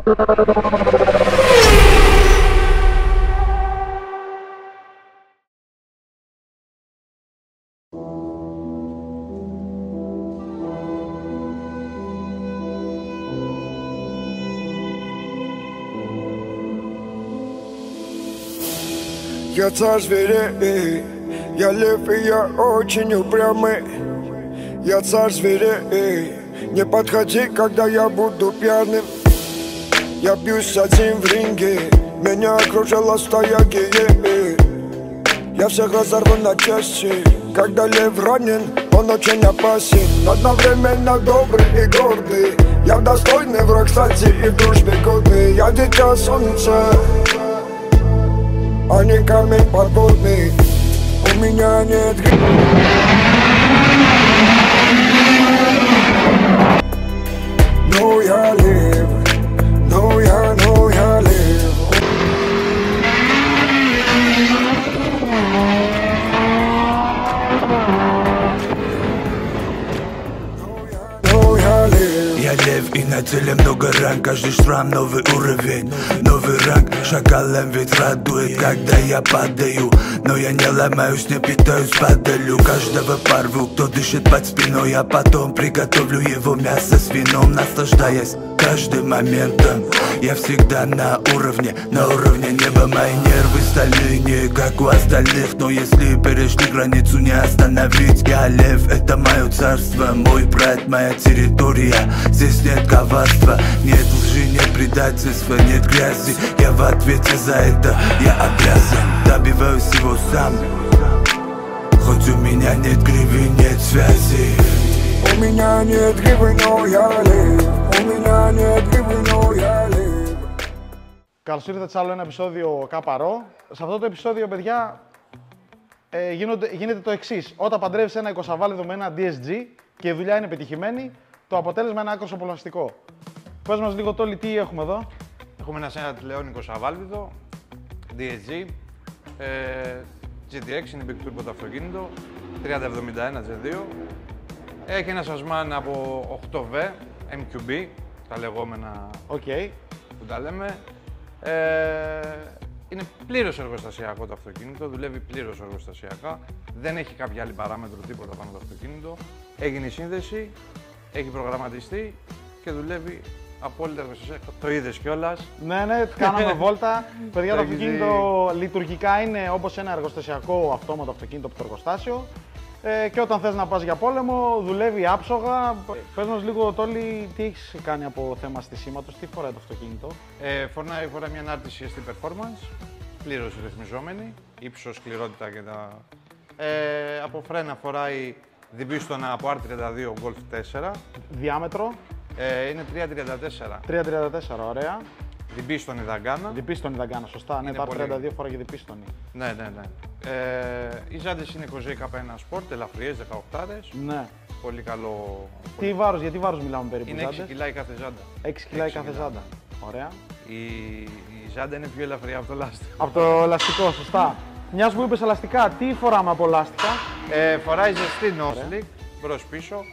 Я царь зверей, я лев и я очень упрямый. Я царь зверей, не подходи, когда я буду пьяным. Я бьюсь один в ринге, меня окружила стая геев. Я всех разорву на части, когда лев ранен, он очень опасен. Одновременно добрый и гордый, я достойный враг, кстати, и в дружбе годный. Я дитя солнца, а не камень подводный. У меня нет но я лев, но я лев. Я лев и на теле много ран, каждый шрам новый уровень, новый ранг. Шакалом ведь радует, когда я падаю, но я не ломаюсь, не питаюсь, падалю. Каждого порву, кто дышит под спиной, а потом приготовлю его мясо с вином, наслаждаясь каждым моментом. Я всегда на уровне неба. Мои нервы стальные, не как у остальных, но если перешли границу, не остановить. Я лев, это мое царство, мой брат, моя территория. Здесь нет коварства, нет лжи, нет предательства, нет грязи. Я в ответе за это, я обязан, добиваюсь всего сам. Хоть у меня нет гривы, нет связи. У меня нет гривы, но я лев. У меня нет гривы, но я лев. Καλώς ήρθατε σε άλλο ένα επεισόδιο Καπαρό. Σε αυτό το επεισόδιο, παιδιά, γίνεται το εξής. Όταν παντρεύεις ένα 20β με ένα DSG και η δουλειά είναι πετυχημένη, το αποτέλεσμα είναι άκρως απολαυστικό. Πες μας λίγο, Τόλι, τι έχουμε εδώ. Έχουμε ένα Seat Leon 20β, DSG, GTX, είναι big turbo το αυτοκίνητο, 3071 G2. Έχει ένα σασμάν από 8V, MQB, τα λεγόμενα που τα λέμε. Είναι πλήρως εργοστασιακό το αυτοκίνητο, δουλεύει πλήρως εργοστασιακά. Δεν έχει κάποια άλλη παράμετρο, τίποτα πάνω το αυτοκίνητο. Έγινε η σύνδεση, έχει προγραμματιστεί και δουλεύει απόλυτα εργοστασιακά. Το είδες κιόλας. Ναι, κάναμε βόλτα. Παιδιά, το αυτοκίνητο λειτουργικά είναι όπως ένα εργοστασιακό αυτόματο αυτοκίνητο από το εργοστάσιο. Και όταν θες να πας για πόλεμο, δουλεύει άψογα. Πες μας λίγο, Τόλι, τι έχεις κάνει από θέμα στισίματος, τι φοράει το αυτοκίνητο. Φοράει μια ανάρτηση ST Performance, πλήρως ρυθμιζόμενη, ύψος, σκληρότητα και τα... από φρένα φοράει διπίστωνα από R32 Golf 4. Διάμετρο. Είναι 334. 334, ωραία. Διπίστωνη δαγκάνα. Διπίστωνη δαγκάνα, σωστά. Ναι, τα R32 φοράει και διπίστωνη. Ναι. Οι ζάντες είναι Kojei K1 Sport, ελαφριές, 18άρες. Ναι. Πολύ καλό. Τι βάρος, γιατί βάρος μιλάμε περίπου? Είναι 6 κιλά η κάθε ζάντα. 6 κιλά η κάθε ζάντα. Ωραία. Η ζάντα είναι πιο ελαφριά από το λάστιχο. Από το λαστικό, σωστά. Μιας που είπες ελαστικά, τι φοράμε από λάστιχα? Φοράει ζεστή Northlick, μπρος πίσω.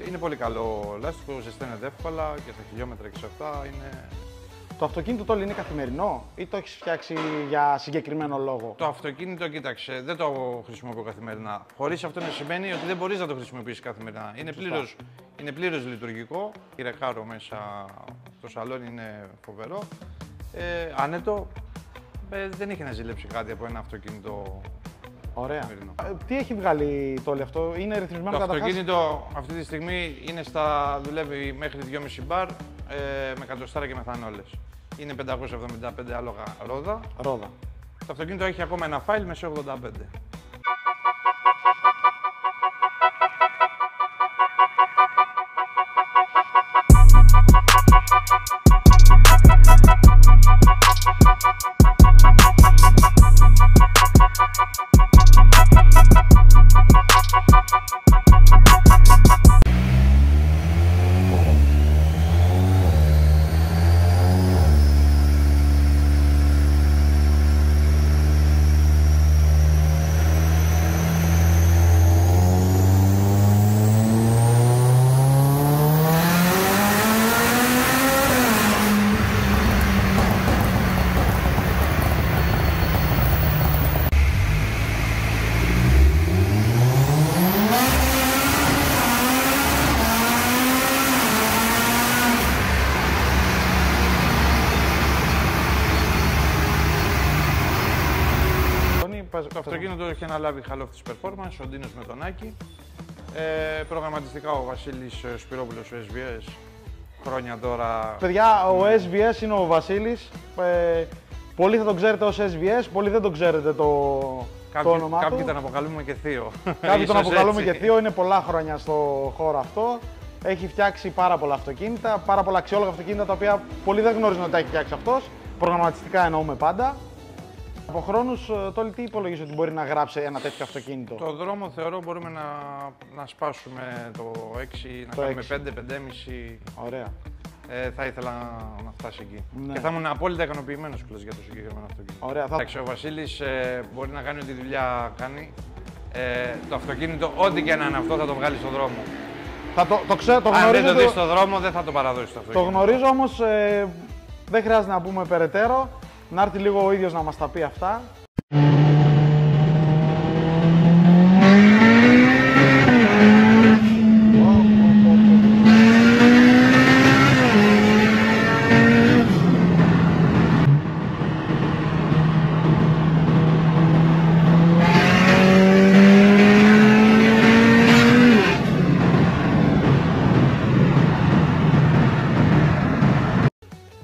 Είναι πολύ καλό λάστιχο, ζεσταίνεται εύκολα και στα χιλιόμετρα και σε αυτά είναι... Το αυτοκίνητο, Τόλι, είναι καθημερινό ή το έχεις φτιάξει για συγκεκριμένο λόγο? Το αυτοκίνητο, κοίταξε, δεν το χρησιμοποιώ καθημερινά. Χωρίς αυτό να σημαίνει ότι δεν μπορείς να το χρησιμοποιήσεις καθημερινά. Είναι πλήρως λειτουργικό. Η ρεκάρο μέσα στο σαλόνι είναι φοβερό. Άνετο. Δεν έχει να ζηλέψει κάτι από ένα αυτοκίνητο. Ωραία. Τι έχει βγάλει, Τόλι, αυτό? Είναι ρυθμισμένο καταρχάς? Το αυτοκίνητο αυτή τη στιγμή δουλεύει μέχρι 2,5 μπαρ με κατοστάρα και μεθανόλες. Είναι 575 άλογα ρόδα. Το αυτοκίνητο έχει ακόμα ένα φάιλ με σε 85. Το αυτοκίνητο έχει αναλάβει χαλόφτης performance, ο Ντίνος με τον Άκη. Προγραμματιστικά ο Βασίλης Σπυρόπουλος, ο SBS. Χρόνια τώρα. Παιδιά, ο SBS είναι ο Βασίλης. Πολλοί θα τον ξέρετε ως SBS, πολλοί δεν τον ξέρετε το όνομά του. Κάποιοι τον αποκαλούμε και θείο. Κάποιοι τον αποκαλούμε και θείο, είναι πολλά χρόνια στο χώρο αυτό. Έχει φτιάξει πάρα πολλά αυτοκίνητα, πάρα πολλά αξιόλογα αυτοκίνητα τα οποία πολλοί δεν γνωρίζουν ότι τα έχει φτιάξει αυτός. Προγραμματιστικά εννοούμε πάντα. Από χρόνους, Τόλι, τι υπολογίζει ότι μπορεί να γράψει ένα τέτοιο αυτοκίνητο? Το δρόμο θεωρώ μπορούμε να σπάσουμε το 6, να κάνουμε 5-5,5. Ωραία. Θα ήθελα να φτάσει εκεί. Ναι. Και θα ήμουν απόλυτα ικανοποιημένος για το συγκεκριμένο αυτοκίνητο. Ωραία, Εντάξει, ο Βασίλης μπορεί να κάνει ό,τι δουλειά κάνει. Το αυτοκίνητο, ό,τι και να είναι αυτό, θα το βγάλει στον δρόμο. Αν δεν το δεις στον δρόμο, δεν θα το παραδώσει το αυτοκίνητο. Το γνωρίζω, όμως δεν χρειάζεται να πούμε περαιτέρω. Να έρθει λίγο ο ίδιος να μας τα πει αυτά.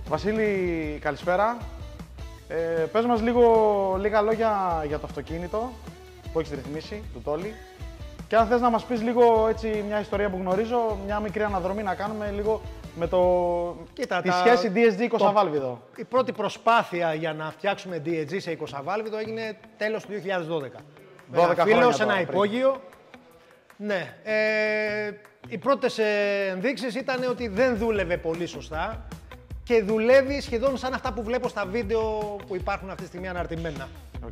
Βασίλη, καλησπέρα. Πες μας λίγα λόγια για το αυτοκίνητο που έχεις ρυθμίσει, του Τόλι. Και αν θες να μας πεις λίγο έτσι μια ιστορία που γνωρίζω, μια μικρή αναδρομή να κάνουμε λίγο με τη σχέση DSG 20 βάλβιδο. Η πρώτη προσπάθεια για να φτιάξουμε DSG σε 20 βάλβιδο έγινε τέλος του 2012. 12 χρόνια σε ένα υπόγειο. Ναι. Οι πρώτες ενδείξεις ήταν ότι δεν δούλευε πολύ σωστά. Και δουλεύει σχεδόν σαν αυτά που βλέπω στα βίντεο που υπάρχουν αυτή τη στιγμή αναρτημένα.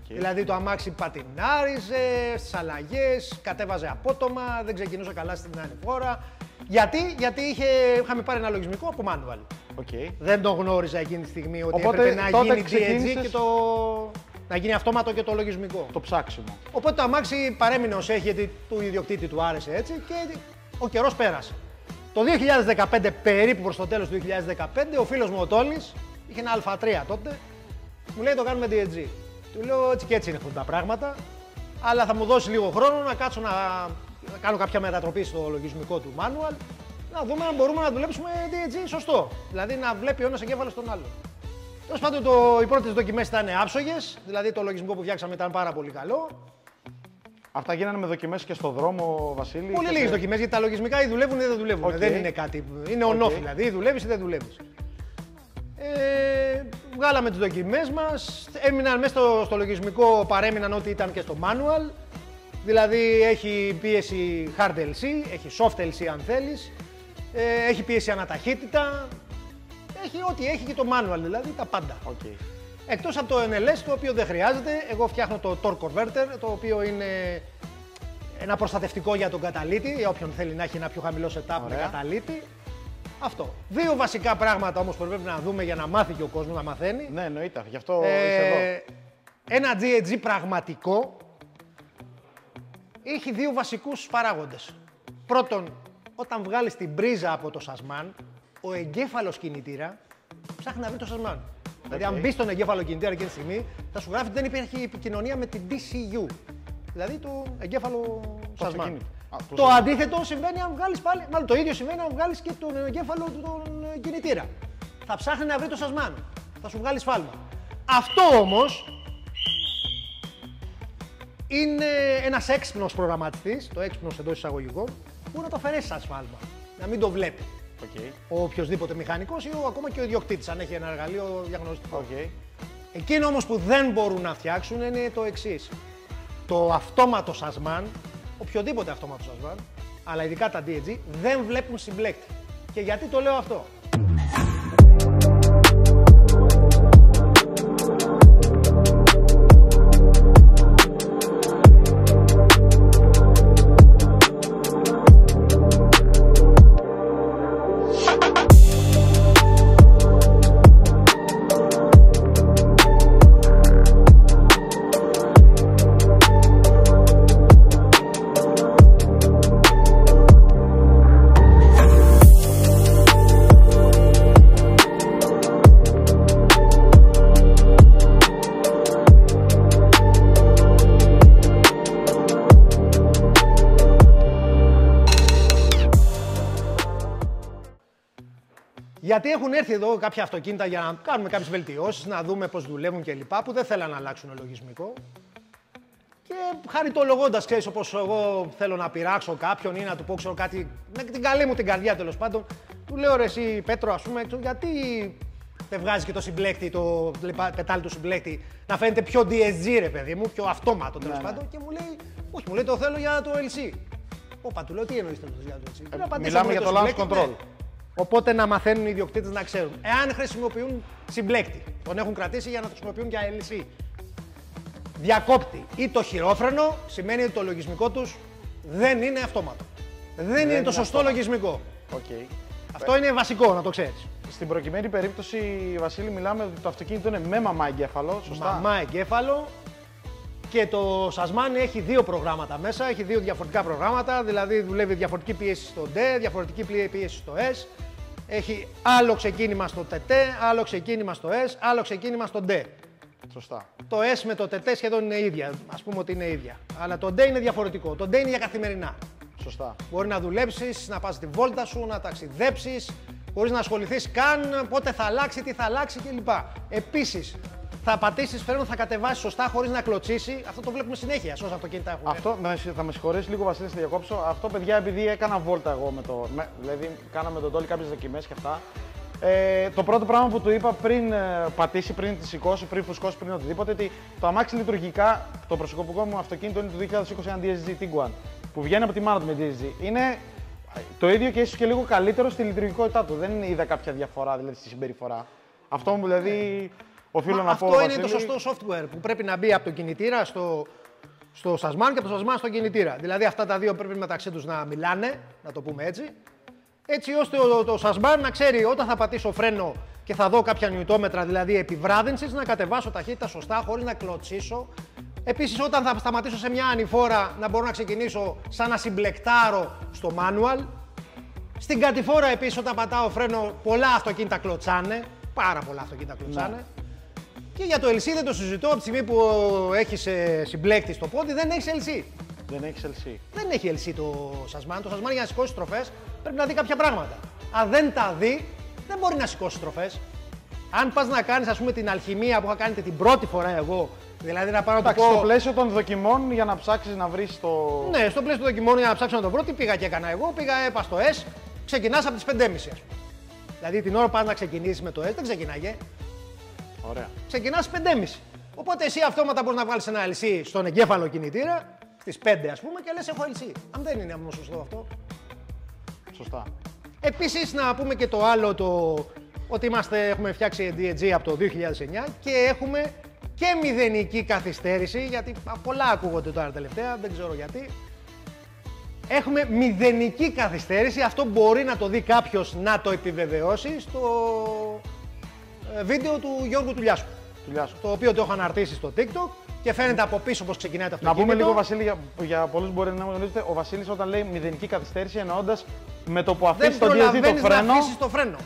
Δηλαδή το αμάξι πατινάριζε στις αλλαγές, κατέβαζε απότομα, δεν ξεκινούσε καλά στην ανηφόρα. Γιατί είχαμε πάρει ένα λογισμικό από manual. Δεν το γνώριζα εκείνη τη στιγμή ότι έπρεπε να γίνει DSG και να γίνει αυτόματο και το λογισμικό. Το ψάξιμο. Οπότε το αμάξι παρέμεινε ως έχει, γιατί του ιδιοκτήτη του άρεσε έτσι και ο καιρός πέρασε. Το 2015, περίπου προς το τέλος του 2015, ο φίλος μου ο Τόλης, είχε ένα Α3 τότε, μου λέει το κάνουμε DSG. Του λέω έτσι και έτσι είναι αυτά τα πράγματα, αλλά θα μου δώσει λίγο χρόνο να κάτσω να κάνω κάποια μετατροπή στο λογισμικό του manual, να δούμε αν μπορούμε να δουλέψουμε DSG σωστό. Δηλαδή να βλέπει ο ένας εγκέφαλος τον άλλο. Τέλος πάντων, οι πρώτες δοκιμές ήταν άψογες, δηλαδή το λογισμικό που φτιάξαμε ήταν πάρα πολύ καλό. Αυτά γίνανε με δοκιμές και στο δρόμο, Βασίλη? Πολύ λίγες δοκιμές, γιατί τα λογισμικά ή δουλεύουν ή δεν δουλεύουν. Δεν είναι κάτι. Είναι on-off δηλαδή, ή δουλεύεις ή δεν δουλεύεις. Βγάλαμε τις δοκιμές μας, έμειναν μέσα στο λογισμικό, παρέμειναν ό,τι ήταν και στο manual. Δηλαδή έχει πίεση hard LC, έχει soft LC αν θέλεις, έχει πίεση αναταχύτητα, έχει ό,τι έχει και το manual, δηλαδή τα πάντα. Εκτός από το NLS, το οποίο δεν χρειάζεται, εγώ φτιάχνω το torque converter, το οποίο είναι ένα προστατευτικό για τον καταλύτη, για όποιον θέλει να έχει ένα πιο χαμηλό setup με καταλύτη. Αυτό. Δύο βασικά πράγματα όμως που πρέπει να δούμε για να μάθει και ο κόσμος να μαθαίνει. Ναι, εννοείται, γι' αυτό είσαι εδώ. Ένα DSG πραγματικό έχει δύο βασικούς παράγοντες. Πρώτον, όταν βγάλεις την πρίζα από το σασμάν, ο εγκέφαλος κινητήρα ψάχνει να βρει το σασμάν. Δηλαδή, αν μπει στον εγκέφαλο κινητήρα εκείνη τη στιγμή, θα σου γράφει ότι δεν υπήρχε επικοινωνία με την DCU. Δηλαδή το εγκέφαλο σασμάν. Το αντίθετο συμβαίνει αν βγάλεις πάλι. Μάλλον το ίδιο συμβαίνει αν βγάλεις και τον εγκέφαλο του τον κινητήρα. Θα ψάχνει να βρει το σασμάν. Θα σου βγάλει σφάλμα. Αυτό όμως είναι ένας έξυπνος προγραμματιστής, το έξυπνος εντός εισαγωγικών, που να το αφαιρέσει σαν σφάλμα. Να μην το βλέπει. Ο οποιοσδήποτε μηχανικός ή ακόμα και ο ιδιοκτήτης, αν έχει ένα εργαλείο διαγνωστικό. Εκείνο όμως που δεν μπορούν να φτιάξουν είναι το εξής. Το αυτόματο σασμάν, οποιοδήποτε αυτόματο σασμάν, αλλά ειδικά τα DSG, δεν βλέπουν συμπλέκτη. Και γιατί το λέω αυτό? Γιατί έχουν έρθει εδώ κάποια αυτοκίνητα για να κάνουμε κάποιες βελτιώσεις, να δούμε πώς δουλεύουν κλπ. Που δεν θέλαν να αλλάξουν λογισμικό. Και χαριτολογώντας, ξέρεις, όπως εγώ θέλω να πειράξω κάποιον ή να του πω ξέρω κάτι, με την καλή μου την καρδιά τέλος πάντων, του λέω ρε εσύ Πέτρο, ας πούμε, γιατί δεν βγάζει και το συμπλέκτη, το πετάλι του συμπλέκτη, να φαίνεται πιο DSG ρε παιδί μου, πιο αυτόματο τέλος πάντων. Και μου λέει, όχι, μου λέει το θέλω για το LC. Όπα, του λέω τι εννοείς θέλω για το LC. Μιλάμε για το launch control. Ναι. Οπότε να μαθαίνουν οι ιδιοκτήτες να ξέρουν. Εάν χρησιμοποιούν συμπλέκτη, τον έχουν κρατήσει για να το χρησιμοποιούν για LC. Διακόπτη ή το χειρόφρενο, σημαίνει ότι το λογισμικό τους δεν είναι αυτόματο. Δεν είναι το σωστό λογισμικό. Okay. Αυτό είναι βασικό, να το ξέρεις. Στην προκειμένη περίπτωση, Βασίλη, μιλάμε ότι το αυτοκίνητο είναι με μαμά εγκέφαλο, σωστά. Μαμά εγκέφαλο και το Sasman έχει δύο προγράμματα μέσα, έχει δύο διαφορετικά προγράμματα, δηλαδή δουλεύει διαφορετική πίεση στο D, διαφορετική πίεση στο S. Έχει άλλο ξεκίνημα στο TT, άλλο ξεκίνημα στο S, άλλο ξεκίνημα στο D. Σωστά. Το S με το TT σχεδόν είναι ίδια, ας πούμε ότι είναι ίδια. Αλλά το D είναι διαφορετικό. Το D είναι για καθημερινά. Σωστά. Μπορεί να δουλέψεις, να πας τη βόλτα σου, να ταξιδέψεις, χωρίς να ασχοληθείς καν πότε θα αλλάξει, τι θα αλλάξει κλπ. Επίσης, θα πατήσεις φρένο, θα κατεβάσεις σωστά χωρίς να κλωτσίσει. Αυτό το βλέπουμε συνέχεια σε όσα αυτοκίνητα έχουμε. Αυτό θα με συγχωρέσει λίγο, Βασίλη, στη διακόψω. Αυτό, παιδιά, επειδή έκανα βόλτα εγώ με το. Δηλαδή, κάναμε τον Τόλι κάποιες δοκιμές και αυτά. Το πρώτο πράγμα που του είπα πριν πατήσει, πριν τη σηκώσει, πριν φουσκώσει, πριν οτιδήποτε, ότι το αμάξι λειτουργικά, το προσωπικό μου αυτοκίνητο είναι του 2020 ένα DSG Tiguan, που βγαίνει από τη μάνα του με DSG. Είναι το ίδιο και ίσως και λίγο καλύτερο στη λειτουργικότητά του. Δεν είδα κάποια διαφορά δηλαδή στη συμπεριφορά. Αυτό μου δηλαδή οφείλω να πω. Αυτό είναι το σωστό software που πρέπει να μπει από τον κινητήρα στο Sasman και από το Sasman στον κινητήρα. Δηλαδή αυτά τα δύο πρέπει μεταξύ τους να μιλάνε, να το πούμε έτσι. Έτσι ώστε το Sasman να ξέρει όταν θα πατήσω φρένο και θα δω κάποια νιουτόμετρα, δηλαδή επιβράδυνσης, να κατεβάσω ταχύτητα σωστά χωρίς να κλωτσίσω. Επίσης, όταν θα σταματήσω σε μια ανηφόρα, να μπορώ να ξεκινήσω σαν να συμπλεκτάρω στο manual. Στην κατηφόρα, επίσης, όταν πατάω φρένο, πολλά αυτοκίνητα κλωτσάνε. Πάρα πολλά αυτοκίνητα κλωτσάνε. Ναι. Και για το LC δεν το συζητώ. Από τη στιγμή που έχεις συμπλέκτη στο πόδι, δεν έχεις LC. Δεν έχει LC. Δεν έχει LC το Sasman. Το Sasman για να σηκώσει τροφές πρέπει να δει κάποια πράγματα. Αν δεν τα δει, δεν μπορεί να σηκώσει τροφές. Αν πας να κάνεις, ας πούμε, την αλχημία που είχα κάνει την πρώτη φορά εγώ, δηλαδή να πάρω το. Στο πλαίσιο των δοκιμών για να ψάξεις να βρεις το. Ναι, στο πλαίσιο των δοκιμών για να ψάξω να το βρω, τι πήγα και έκανα εγώ. Είπα στο S, ξεκινάς από τις 5.30 ας πούμε. Δηλαδή την ώρα που πας να ξεκινήσεις με το S, δεν ξεκινάγε. Ωραία. Ξεκινάς στις 5.30. Οπότε εσύ αυτόματα μπορείς να βγάλεις ένα LC στον εγκέφαλο κινητήρα, στις 5 ας πούμε, και λες έχω LC. Αν δεν είναι όμως σωστό αυτό. Σωστά. Επίσης να πούμε και το άλλο, ότι έχουμε φτιάξει DSG από το 2009 και έχουμε και μηδενική καθυστέρηση, γιατί πολλά ακούγονται τώρα τελευταία, δεν ξέρω γιατί. Έχουμε μηδενική καθυστέρηση, αυτό μπορεί να το δει κάποιος να το επιβεβαιώσει στο βίντεο του Γιώργου Τουλιάσκου. Το οποίο το έχω αναρτήσει στο TikTok και φαίνεται από πίσω πώς ξεκινάει το αυτοκίνητο. Να πούμε λίγο, Βασίλη, για πολλούς μπορεί να μην γνωρίζετε, ο Βασίλης όταν λέει μηδενική καθυστέρηση εννοώντας με το που αφήσεις το DSG το φρένο. Να αφήσεις το φρένο.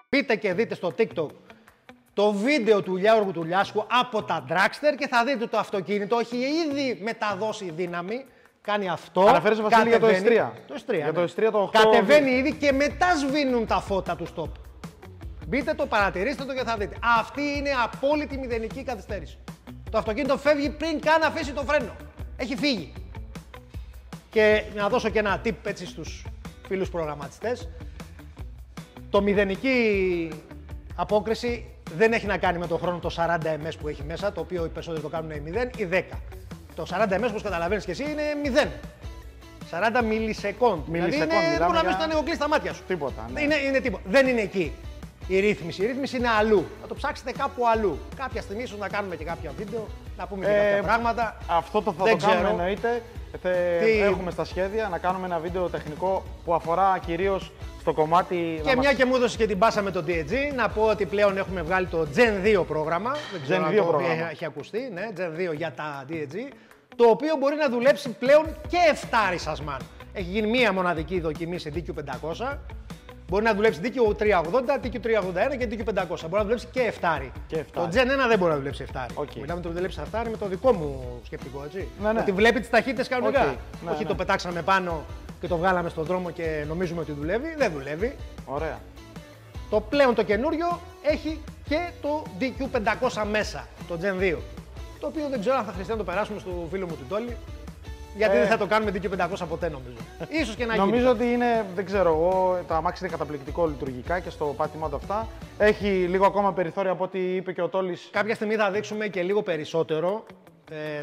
Μπείτε και δείτε στο TikTok το βίντεο του Γιώργου Τουλιάσκου από τα Dragster και θα δείτε το αυτοκίνητο έχει ήδη μεταδώσει δύναμη. Κάνει αυτό. Αναφέρεσαι, Βασίλη, για το S3. Το S3, για ναι. το S3 το 8. Κατεβαίνει ήδη και μετά σβήνουν τα φώτα του stop. Μπείτε το, παρατηρήστε το και θα δείτε. Αυτή είναι απόλυτη μηδενική καθυστέρηση. Το αυτοκίνητο φεύγει πριν καν αφήσει το φρένο. Έχει φύγει. Και να δώσω και ένα tip έτσι στους φίλους προγραμματιστές. Το μηδενική απόκριση δεν έχει να κάνει με το χρόνο το 40 ms που έχει μέσα, το οποίο οι περισσότεροι το κάνουν 0 ή 10. Το 40 ms, όπως καταλαβαίνεις και εσύ, είναι 0. 40 μιλισεκόντ. Δηλαδή μπορεί να μην ήταν εγωκλή στα μάτια σου. Τίποτα. Ναι. Είναι τίποτα. Δεν είναι εκεί η ρύθμιση. Η ρύθμιση είναι αλλού. Θα το ψάξετε κάπου αλλού. Κάποια στιγμή ίσως να κάνουμε και κάποια βίντεο, να πούμε και κάποια πράγματα. Αυτό θα το κάνουμε εννοείται. Έχουμε στα σχέδια να κάνουμε ένα βίντεο τεχνικό που αφορά κυρίως στο κομμάτι. Και μια και μου έδωσε και την πάσα με το DSG, να πω ότι πλέον έχουμε βγάλει το Gen 2 πρόγραμμα. Δεν ξέρω αν το έχει ακουστεί. Ναι, Gen 2 για τα DSG. Το οποίο μπορεί να δουλέψει πλέον και 7 Σασμάν. Έχει γίνει μία μοναδική δοκιμή σε DQ500. Μπορεί να δουλέψει DQ380, DQ381 και DQ500. Μπορεί να δουλέψει και 7. Το Gen 1 δεν μπορεί να δουλέψει 7. Μιλάμε το δουλέψει 7 με το δικό μου σκεπτικό, έτσι. Ναι. Ότι βλέπει τις ταχύτητες κανονικά. Ναι, όχι το πετάξαμε πάνω και το βγάλαμε στον δρόμο και νομίζουμε ότι δουλεύει. Δεν δουλεύει. Ωραία. Το πλέον το καινούριο έχει και το DQ500 μέσα, το Gen 2. Το οποίο δεν ξέρω αν θα χρειαστεί να το περάσουμε στο φίλο μου του Τόλι. Γιατί δεν θα το κάνουμε DQ500 ποτέ, νομίζω. Ίσως και να γίνει. Νομίζω ότι είναι, δεν ξέρω εγώ, το αμάξι είναι καταπληκτικό λειτουργικά και στο πάτημά του αυτά. Έχει λίγο ακόμα περιθώρια από ό,τι είπε και ο Τόλης. Κάποια στιγμή θα δείξουμε και λίγο περισσότερο.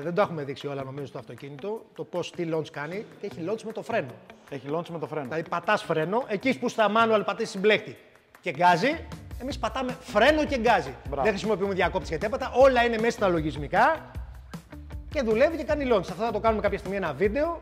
Δεν το έχουμε δείξει όλα νομίζω στο αυτοκίνητο. Το πώς τι launch κάνει. Και έχει launch με το φρένο. Έχει launch με το φρένο. Δηλαδή πατάς φρένο, εκεί που στα manual πατήσεις μπλέκτη και γκάζει. Εμείς πατάμε φρένο και γκάζει. Δεν χρησιμοποιούμε διακόπτες και τέπατα. Όλα είναι μέσα στα λογισμικά. Και δουλεύει και κάνει launch. Αυτό θα το κάνουμε κάποια στιγμή ένα βίντεο.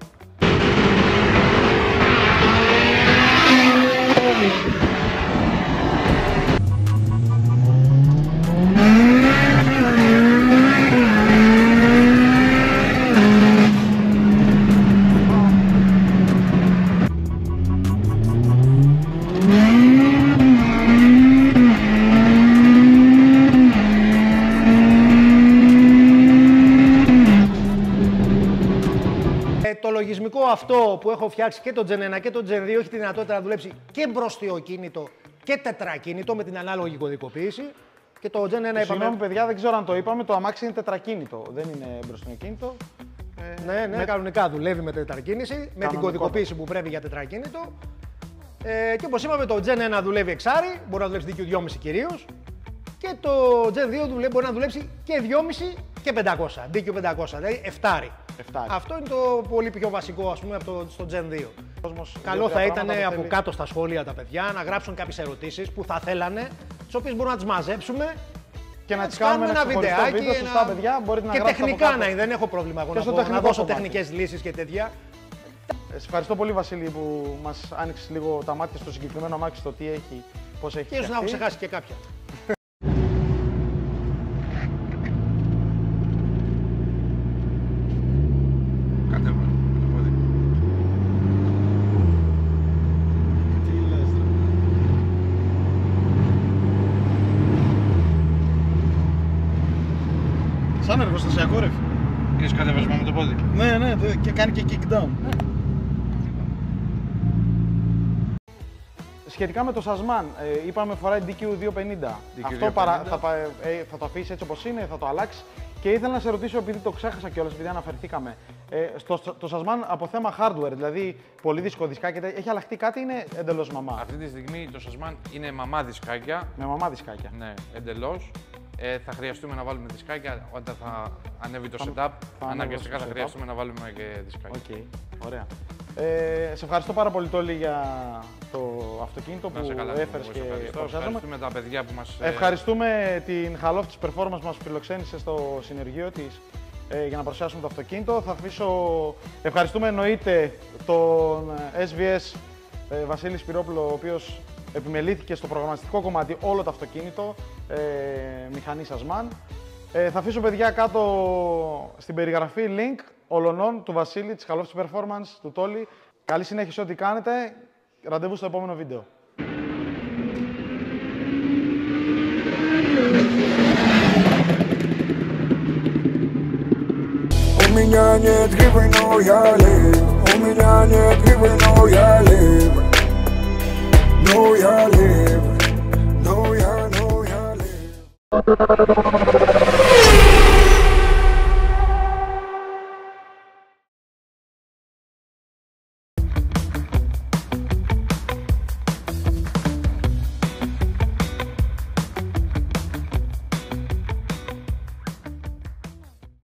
Το λογισμικό αυτό που έχω φτιάξει και το Gen 1 και το Gen 2 έχει τη δυνατότητα να δουλέψει και μπροστιοκίνητο και τετρακίνητο με την ανάλογη κωδικοποίηση. Και το Gen 1 είπαμε. Συγγνώμη, παιδιά, δεν ξέρω αν το είπαμε. Το αμάξι είναι τετρακίνητο. Δεν είναι μπροστιοκίνητο. Ναι, κανονικά δουλεύει με τετρακίνηση, με την κωδικοποίηση που πρέπει για τετρακίνητο. Και όπως είπαμε, το Gen 1 δουλεύει εξάρι, μπορεί να δουλέψει DQ2,5 κυρίως. Και το Gen 2 μπορεί να δουλέψει και 2,5 και 500, DQ500, δηλαδή 7. Αυτό είναι το πολύ πιο βασικό, ας πούμε, στο Gen 2. Καλό θα ήταν από κάτω στα σχόλια τα παιδιά να γράψουν κάποιες ερωτήσεις που θα θέλανε, τις οποίες μπορούμε να τις μαζέψουμε και να τις κάνουμε ένα βιντεάκι. Βίντεο, σωστά, παιδιά, μπορείτε να γράψετε τεχνικά να είναι, δεν έχω πρόβλημα εγώ να δώσω τεχνικές λύσεις και τέτοια. Σε ευχαριστώ πολύ, Βασίλη, που μας άνοιξες λίγο τα μάτια στο συγκεκριμένο αμάξι, στο τι έχει, πώς έχει. Και ίσως να έχω ξεχάσει και κάποια. Σαν εργοστασιακό, ρε. Έχεις κατεβασμό με το πόδι. Ναι, και κάνει και kick down. Σχετικά με το Σασμάν, είπαμε φοράει DQ250. Αυτό θα το αφήσει έτσι όπως είναι, θα το αλλάξει. Και ήθελα να σε ρωτήσω, επειδή το ξέχασα κιόλας, επειδή αναφερθήκαμε, το Σασμάν από θέμα hardware, δηλαδή πολύ δίσκο, δισκάκια, έχει αλλάχτεί κάτι ή είναι εντελώς μαμά? Αυτή τη στιγμή το Σασμάν είναι μαμά δισκάκια. Με μαμά δισκάκια. Ναι, εντελώς. Θα χρειαστούμε να βάλουμε δισκάκια όταν θα ανέβει το setup. Αναγκαστικά θα χρειαστούμε να βάλουμε και δισκάκια. Ωραία. Σε ευχαριστώ πάρα πολύ, Τόλι, για το αυτοκίνητο που έφερες και ευχαριστούμε τα παιδιά που μας... Ευχαριστούμε την Χαλόφ της Performance που μας φιλοξένησε στο συνεργείο της για να παρουσιάσουμε το αυτοκίνητο. Ευχαριστούμε εννοείται τον SVS Βασίλη Σπυρόπουλο, ο οποίος επιμελήθηκε στο προγραμματιστικό κομμάτι όλο το αυτοκίνητο, μηχανή Σασμάν. Θα αφήσω, παιδιά, κάτω στην περιγραφή link ολονών του Βασίλη, της Χαλόφ της Performance, του Τόλι. Καλή συνέχιση ό,τι κάνετε. Ραντεβού στο επόμενο βίντεο. У меня нет гривы, но я лев. У меня нет гривы, но я лев. No, я лев. No, я лев.